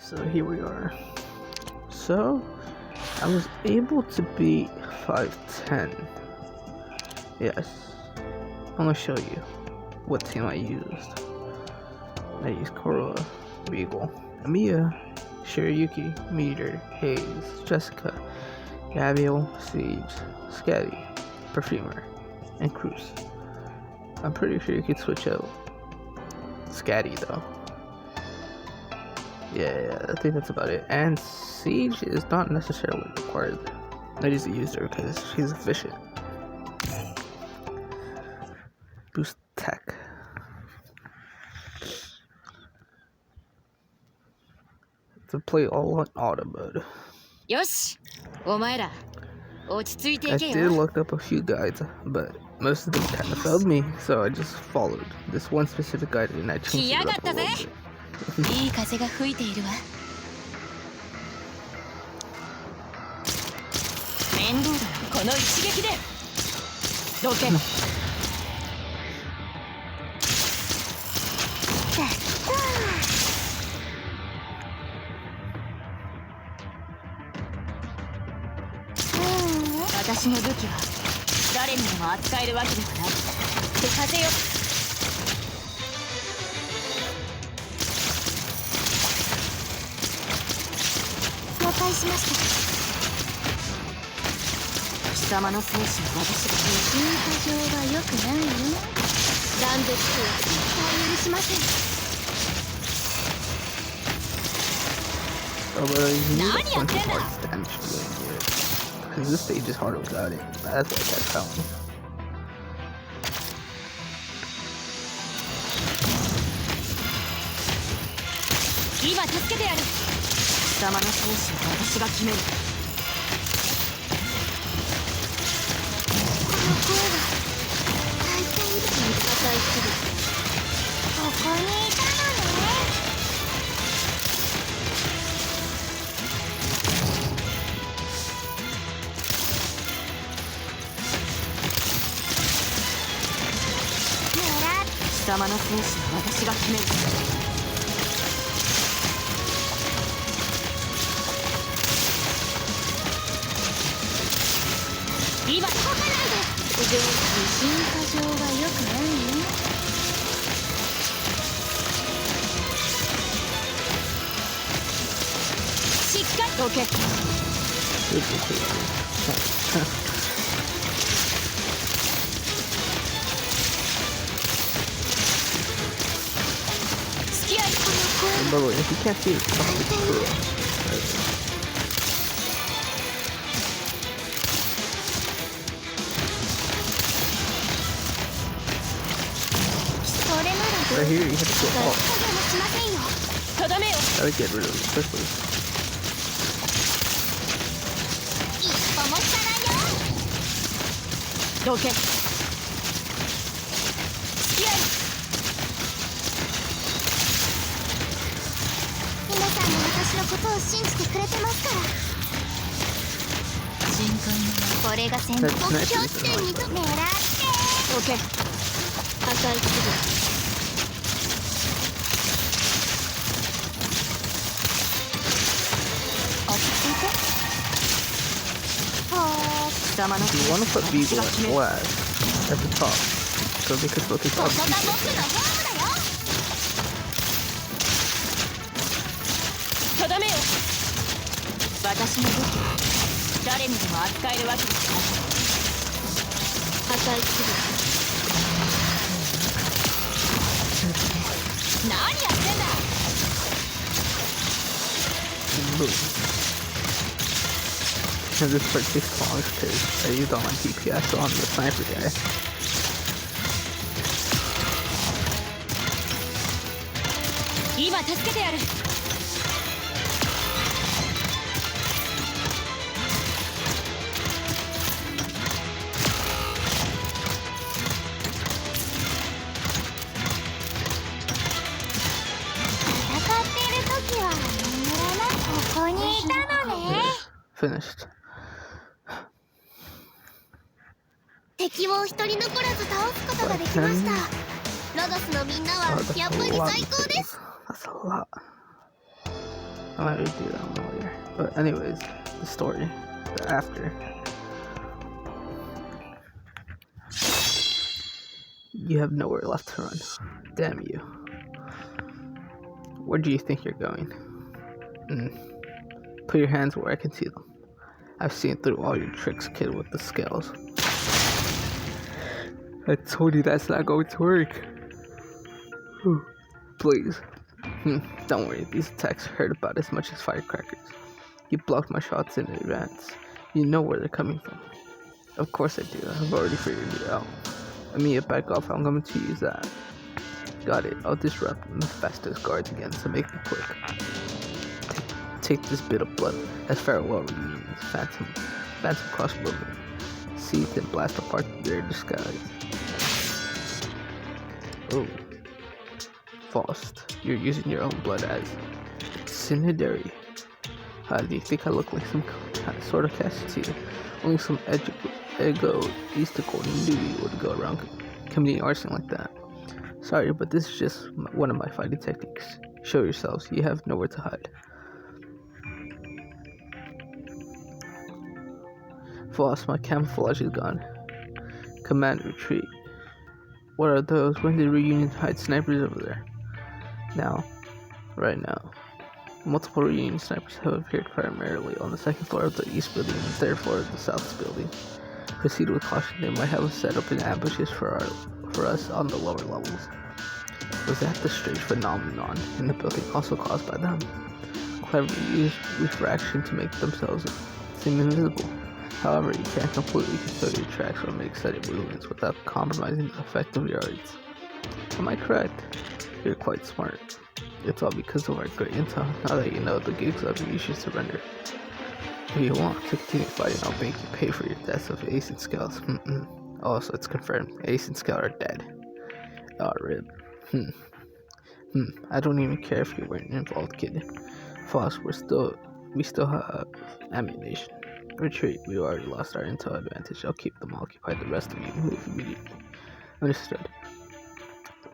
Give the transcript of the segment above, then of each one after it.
So here we are. So I was able to beat 510. Yes. I'm gonna show you what team I used. I used Korra, Regal, Mia, Shirayuki, Meter, Hayes, Jessica, Gabriel, Siege, Scatty, Perfumer, and Cruz. I'm pretty sure you could switch out Scatty though. Yeah, I think that's about it. And Siege is not necessarily required. I just used her because she's efficient. Boost tech. To play all on auto mode. I did look up a few guides, but most of them kind of failed me, so I just followed this one specific guide and I changed it up a little bit. いい風が吹いているわ。面倒だ、この一撃で。どけ。私の武器は誰にでも扱えるわけではない。で、風よ。了解しました。貴様の精神は私が進化上は良くないよ。断絶とは絶対許しません。何やってんだ。Because this stage is harder without it. That's what I kept telling me. Now, 助けてやる。貴様の生死は私が決める。この声は大体いつに破壊する。ここにいたのね。貴様の生死は私が決める。今動かないで。非常に進化上は良くないね。しっかりどけ。By the way, if you can't see it, it's cool. Right here, you have to go off. Gotta get rid of it quickly. Okay. 私のことを信じてくれてますから。深海のこれが戦闘目標地点にと狙って。オッケー。破壊する。落ち着いて。貴様の You want to put Beagle at last at the top, so they could focus on people. とどめよ。私の武器は誰にでも扱えるわけですから。破壊する。何やってんだ。And this part takes long because I used all my DPS on the sniper guy. Now, 助けてやる。Finished. 敵を一人残らず倒すことができました。ロドスのみんなはやっぱり最高です。That's a lot. I might redo that one later. But anyways, the story, the after. You have nowhere left to run. Damn you. Where do you think you're going? Put your hands where I can see them. I've seen through all your tricks, kid with the scales. I told you that's not going to work. Please. Don't worry, these attacks hurt about as much as firecrackers. You blocked my shots in advance. You know where they're coming from. Of course I do. I've already figured it out. Amiya, back off. I'm going to use that. Got it. I'll disrupt Mephisto's guards again, so make it quick. Take this bit of blood as farewell reunions. Phantom crossbow. Seize and blast apart their disguise. Oh. Faust, you're using your own blood as incendiary. Do you think I look like some sort of casualty? Only some egoistical newbie would go around committing arson like that. Sorry, but this is just one of my fighting techniques. Show yourselves, you have nowhere to hide. Faust, my camouflage is gone. Command retreat. What are those? When did reunion hide snipers over there? Now. Right now. Multiple reunion snipers have appeared primarily on the second floor of the east building and the third floor of the south building. Proceed with caution, they might have set up an ambushes for us on the lower levels. Was that the strange phenomenon in the building also caused by them? Cleverly used refraction to make themselves seem invisible. However, you can't completely conceal your tracks or make sudden movements without compromising the effect of your arts. Am I correct? You're quite smart. It's all because of our great intel. Now that you know the gigs of you should surrender. If you want to continue fighting, I'll make you pay for your deaths of Ace and Scales. Oh, so it's confirmed. Ace and Scale are dead. Oh, rip. I don't even care if you weren't involved, kid. Faust, we still have ammunition. Retreat. We already lost our intel advantage. I'll keep them occupied. The rest of you move immediately. Understood.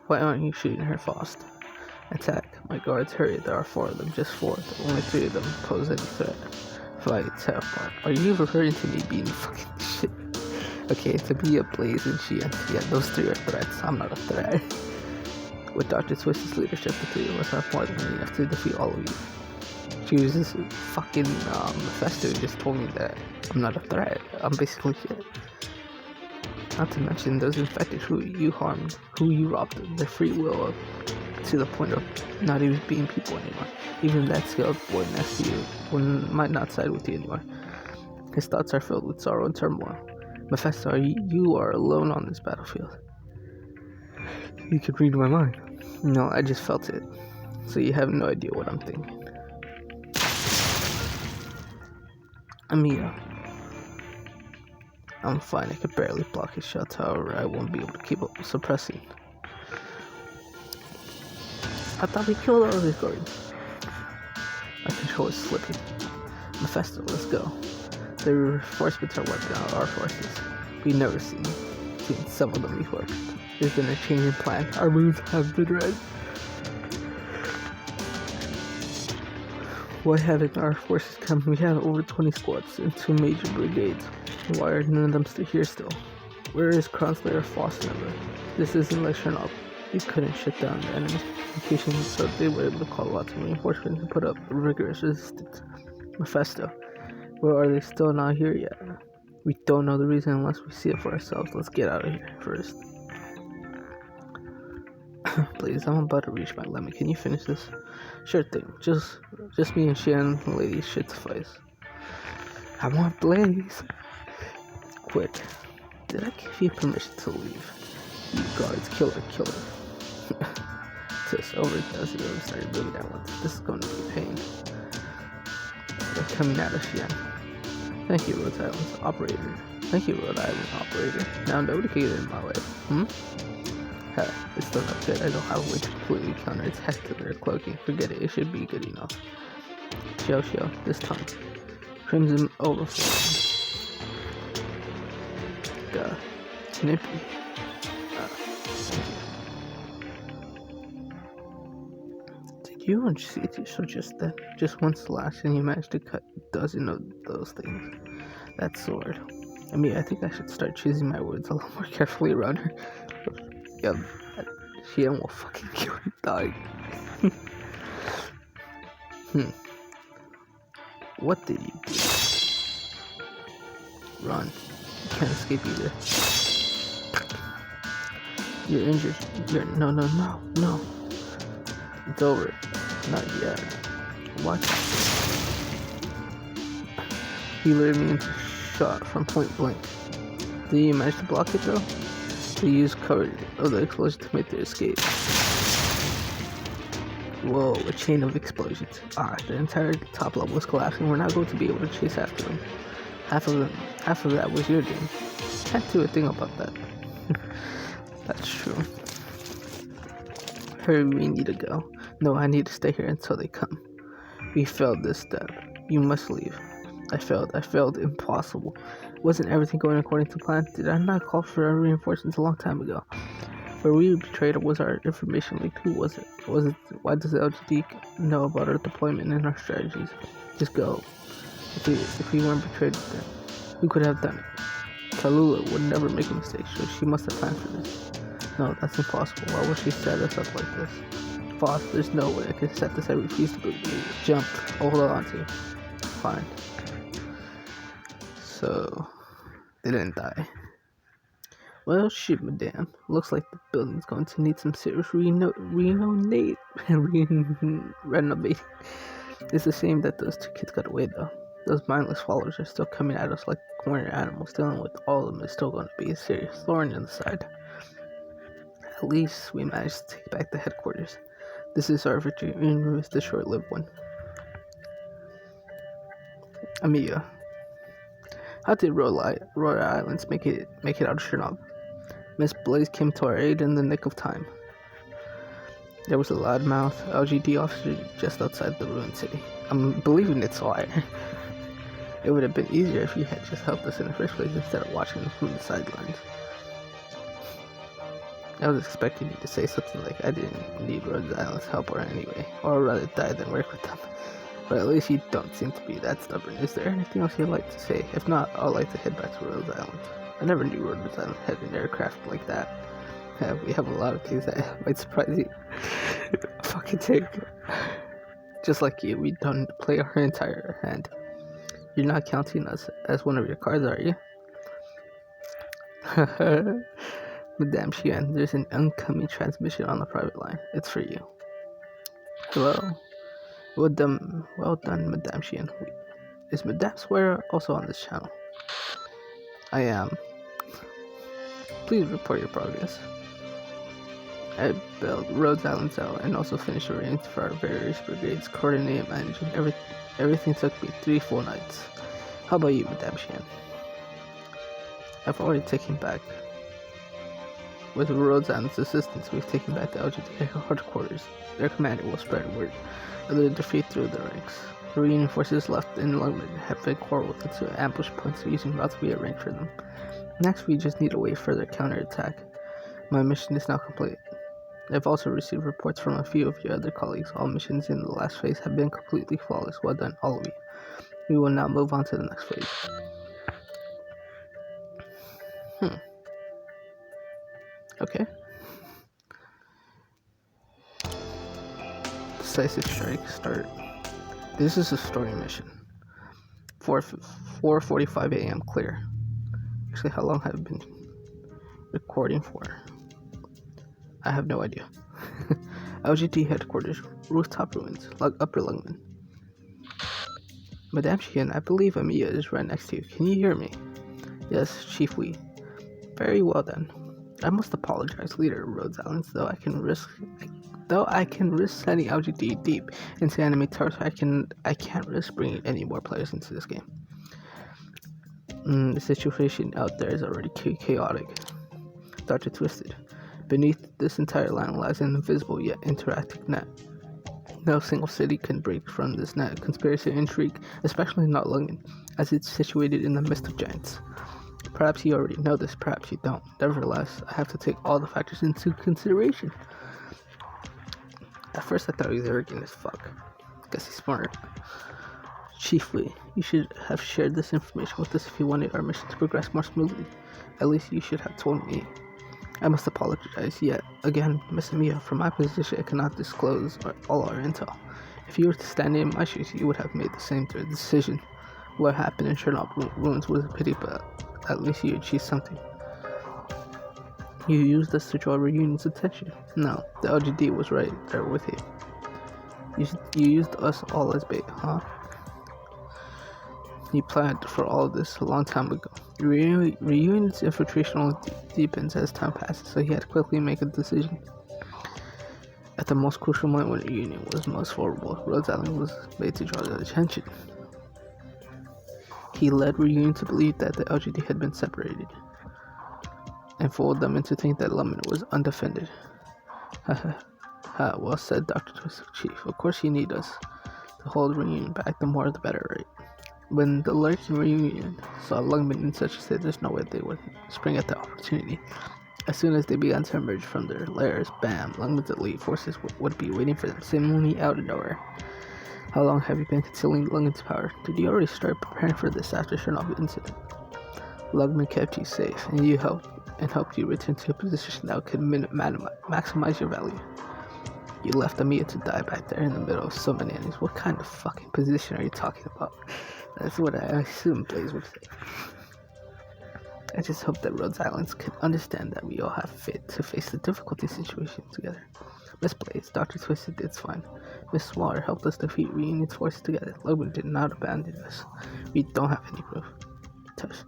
Why aren't you shooting her, Faust? Attack. My guards, hurry. There are 4 of them. Just 4. Only 3 of them pose any threat. Fight. Tear apart. Are you referring to me being fucking shit? Okay, to be a Blaze and Xian. Yeah, those 3 are threats. I'm not a threat. With Dr. Twist's leadership, the 3 of us have more than enough to defeat all of you. Jesus fucking Mephisto just told me that I'm not a threat. I'm basically shit. Not to mention those infected who you harmed, who you robbed of their free will to the point of not even being people anymore. Even that skilled boy next to you might not side with you anymore. His thoughts are filled with sorrow and turmoil. Mephisto, you are alone on this battlefield. You could read my mind. No, I just felt it. So you have no idea what I'm thinking. Amiya. I'm fine, I could barely block his shots, however, I won't be able to keep up suppressing. I thought we killed all of his guards. My control is slipping. Mephisto, let's go. The reinforcements are wiping out our forces. We've never seen some of them before. There's been a change in plan. Our moves have been read. Why haven't our forces come? We have over 20 squads and 2 major brigades. Why are none of them still here still? Where is Kronslayer Faust number? This isn't like Chernobyl. We couldn't shut down the enemy's communications, so they were able to call lots of reinforcements and put up rigorous resistance. Mephisto, where are they still not here yet? We don't know the reason unless we see it for ourselves. Let's get out of here first. Please, I'm about to reach my limit. Can you finish this? Sure thing. Just me and Shan, the ladies, should suffice. I want Blaze. Quick. Did I give you permission to leave? You guards, killer. Tis over. Does he already started moving at once? This is going to be a pain. They're coming out of Shan. Thank you, Rhode Island Operator. Thank you, Rhode Island Operator. Now nobody can get in my way. It's still not good. I don't have a way to completely counterattack their cloaking. Forget it. It should be good enough. Show. This time. Crimson overflow. Snippy. Thank you. You and CT, so just one slash and you managed to cut a dozen of those things. That sword. I mean, I think I should start choosing my words a lot more carefully around her. Yep, she will fucking kill her dog. What did you do? Run. You can't escape either. You're injured. No. It's over. Not yet. What? He lured me into shot from point blank. Did you manage to block it though? They used cover of the explosion to make their escape. Whoa, a chain of explosions. The entire top level was collapsing. We're not going to be able to chase after them. Half of that was your doing. Can't do a thing about that. That's true. Hurry, we need to go. No, I need to stay here until they come. We failed this step. You must leave. I failed. Impossible. Wasn't everything going according to plan? Did I not call for reinforcements a long time ago? Were we betrayed or was our information leaked? Who was it? Why does the LGD know about our deployment and our strategies? Just go. If we weren't betrayed, then who could have done it? Tallulah would never make a mistake, so she must have planned for this. No, that's impossible. Why would she set us up like this? Boss, there's no way I can set this. I refuse to believe it. Jump. I'll hold on to you. Fine. So, they didn't die. Well, shit, madame. Looks like the building's going to need some serious renovating. It's a shame that those two kids got away, though. Those mindless followers are still coming at us like cornered animals. Dealing with all of them is still going to be a serious thorn in the side. At least we managed to take back the headquarters. This is our victory, even if it's a short-lived one. Amiya, how did Rhode Islands make it out of Chernobyl? Miss Blaze came to our aid in the nick of time. There was a loudmouth LGD officer just outside the ruined city. I'm believing it's wire. It would have been easier if you had just helped us in the first place instead of watching us from the sidelines. I was expecting you to say something like, I didn't need Rhode Island's help or anyway, or rather die than work with them. But at least you don't seem to be that stubborn. Is there anything else you'd like to say? If not, I'd like to head back to Rhode Island. I never knew Rhode Island had an aircraft like that. We have a lot of things that might surprise you. Fucking take. Just like you, we don't play our entire hand. You're not counting us as one of your cards, are you? Madame Xian, there's an incoming transmission on the private line. It's for you. Hello. Well done, Madame Xian. Is Madame Swear also on this channel? I am. Please report your progress. I built Rhode Island out and also finished arranging for our various brigades, coordinating, managing. Everything took me 3 full nights. How about you, Madame Xian? I've already taken back. With Rhode Island's assistance, we've taken back the LGD headquarters. Their commander will spread word of the defeat through the ranks. The Union forces left in London have been corralled into ambush points using routes we arranged for them. Next, we just need to wait for their counterattack. My mission is now complete. I've also received reports from a few of your other colleagues. All missions in the last phase have been completely flawless. Well done, all of you. We will now move on to the next phase. Okay. Decisive strike, start. This is a story mission. 4:45 a.m. clear. Actually, how long have I been recording for? I have no idea. LGT headquarters, rooftop ruins, Upper Lungman. Madame Xian, I believe Amiya is right next to you. Can you hear me? Yes, Chief Wee. Very well then. I must apologize, leader of Rhode Islands, though I can risk sending LGD deep into enemy territory. I can't risk bringing any more players into this game. The situation out there is already chaotic. Dr. Twisted. Beneath this entire land lies an invisible yet interactive net. No single city can break from this net. Conspiracy and intrigue, especially not Lungen, as it's situated in the midst of giants. Perhaps you already know this, perhaps you don't. Nevertheless, I have to take all the factors into consideration. At first I thought he was arrogant as fuck. Guess he's smart. Chief Wei, you should have shared this information with us if you wanted our mission to progress more smoothly. At least you should have told me. I must apologize yet again, Miss Mia. From my position, I cannot disclose all our intel. If you were to stand in my shoes, you would have made the same decision. What happened in Chernobyl ruins was a pity, but at least you achieved something. You used us to draw Reunion's attention. No, the LGD was right there with you. You used us all as bait, huh? You planned for all of this a long time ago. Reunion's infiltration only deepens as time passes, so he had to quickly make a decision. At the most crucial moment when Reunion was most vulnerable, Rhodes Island was made to draw their attention. He led Reunion to believe that the LGD had been separated, and fooled them into thinking that Lemon was undefended. Well said, Dr. Twisted Chief. Of course you need us to hold Reunion back, the more the better, right? When the lurking Reunion saw Lungman in such a state, there's no way they would spring at the opportunity. As soon as they began to emerge from their lairs, bam, Lungman's elite forces would be waiting for them, seemingly out of nowhere. How long have you been concealing Lungman's power? Did you already start preparing for this after Chernobyl incident? Lungman kept you safe, and helped you return to a position that could maximize your value. You left Amia to die back there in the middle of so many enemies. What kind of fucking position are you talking about? That's what I assume Blaze would say. I just hope that Rhodes Islands could understand that we all have fit to face the difficult situation together. Miss Blaze, Dr. Twisted did fine. Miss Swaller helped us defeat Reunion's forces together. Logan did not abandon us. We don't have any proof. Tush.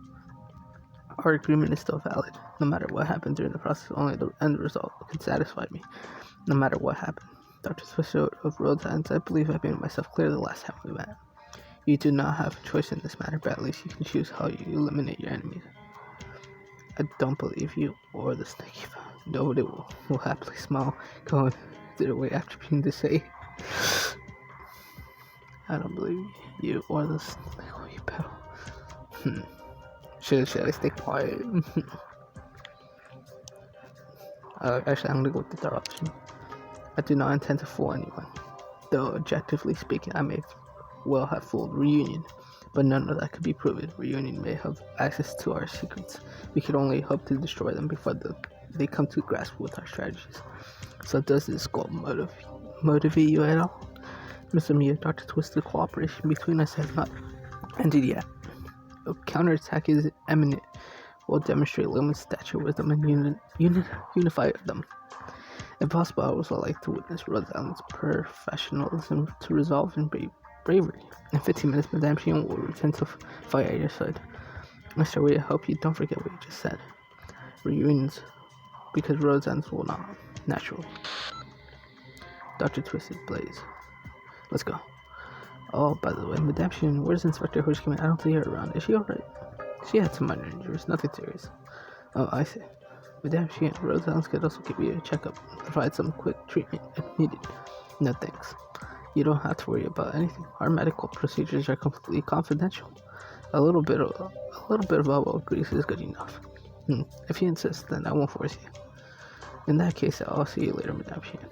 Our agreement is still valid. No matter what happened during the process, only the end result can satisfy me. No matter what happened. Dr. Twisted of Rhodes Islands, I believe I made myself clear the last time we met. You do not have a choice in this matter, but at least you can choose how you eliminate your enemies. I don't believe you or the snaky found. Nobody will happily smile going their way after being to say, I don't believe you or the snaky pedal. Should I stay quiet? Actually, I'm gonna go with the third option. I do not intend to fool anyone. Though, objectively speaking, I may well have fooled Reunion, but none of that could be proven. Reunion may have access to our secrets. We could only hope to destroy them before they come to grasp with our strategies. So does this goal motivate you at all? Mr. Mia, Dr. Twisted, cooperation between us has not ended yet. A counterattack is imminent. We'll demonstrate Lumen's stature, wisdom, and unify them. If possible, I would also like to witness Rhodes Island's professionalism to resolve in bravery. In 15 minutes, Madame Shion will return to fight at your side. Mr. Wei, I hope you don't forget what you just said. Reunions, because Rhodes Islands will not, naturally. Dr. Twisted, Blaze. Let's go. Oh, by the way, Madame Shion, where's Inspector Hoshikimi? I don't see her around. Is she alright? She had some minor injuries, nothing serious. Oh, I see. Madame Shion, Rhodes Islands could also give you a checkup and provide some quick treatment if needed. No thanks. You don't have to worry about anything. Our medical procedures are completely confidential. A little bit of elbow grease is good enough. If you insist, then I won't force you. In that case, I'll see you later, Madame Shion.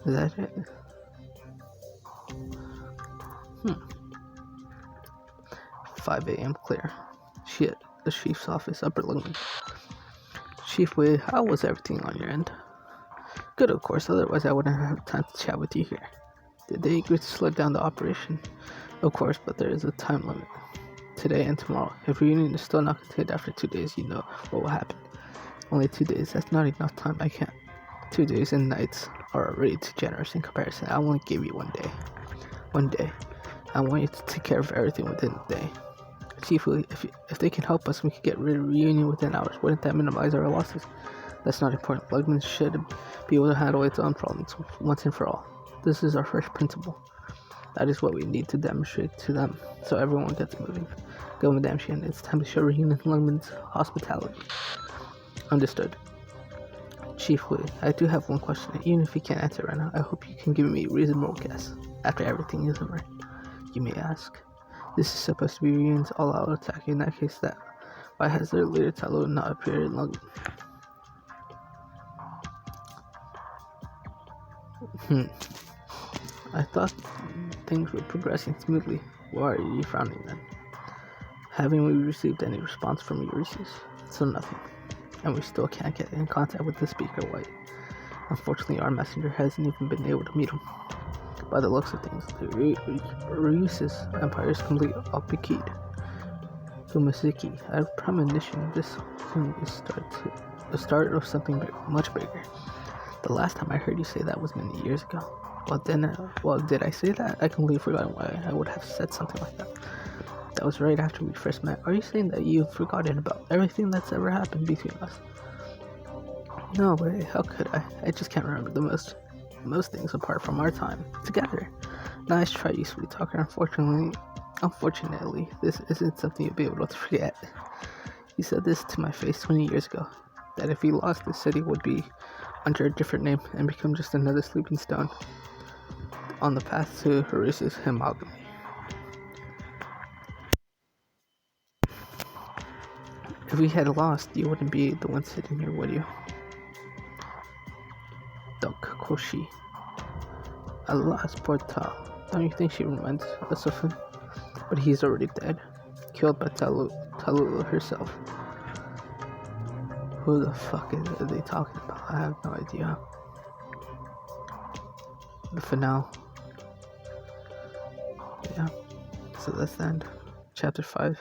Is that it? 5 a.m. clear. Shit, the chief's office, Upper London. Chief Wei, how was everything on your end? Good, of course, otherwise I wouldn't have time to chat with you here. Did they agree to slow down the operation? Of course, but there is a time limit. Today and tomorrow. If Reunion is still not contained after 2 days, you know what will happen. Only 2 days, that's not enough time, I can't. 2 days and nights are already too generous in comparison. I won't give you 1 day. 1 day. I want you to take care of everything within the day. Chief, if they can help us, we can get rid of Reunion within hours. Wouldn't that minimize our losses? That's not important. Lugman should be able to handle its own problems once and for all. This is our first principle. That is what we need to demonstrate to them, so everyone gets moving. Go, Madame Shion. It's time to show Reunion Lugman's hospitality. Understood. Chief Wei, I do have one question. Even if you can't answer right now, I hope you can give me a reasonable guess. After everything is over, you may ask. This is supposed to be Reunion's all-out attack. In that case, why has their leader Talo not appeared in London? I thought things were progressing smoothly. Why are you frowning then? Haven't we received any response from Ulysses? So nothing. And we still can't get in contact with the Speaker White. Unfortunately, our messenger hasn't even been able to meet him. By the looks of things, the Ulysses Empire is completely upkeep. Fumasiki, I have premonition this soon is the start of something much bigger. The last time I heard you say that was many years ago. Well, did I say that? I completely forgot why I would have said something like that. That was right after we first met. Are you saying that you've forgotten about everything that's ever happened between us? No way, how could I? I just can't remember most things apart from our time together. Nice try, you sweet talker. Unfortunately, this isn't something you'll be able to forget. You said this to my face 20 years ago, that if we lost, the city would be under a different name and become just another sleeping stone on the path to Horace's homogamy. If we had lost, you wouldn't be the one sitting here, would you? Koshi. Alas, poor Ta. Don't you think she reminds us of him? But he's already dead, killed by Talula herself. Who the fuck are they talking about? I have no idea. But for now, yeah. So that's the end. Chapter 5.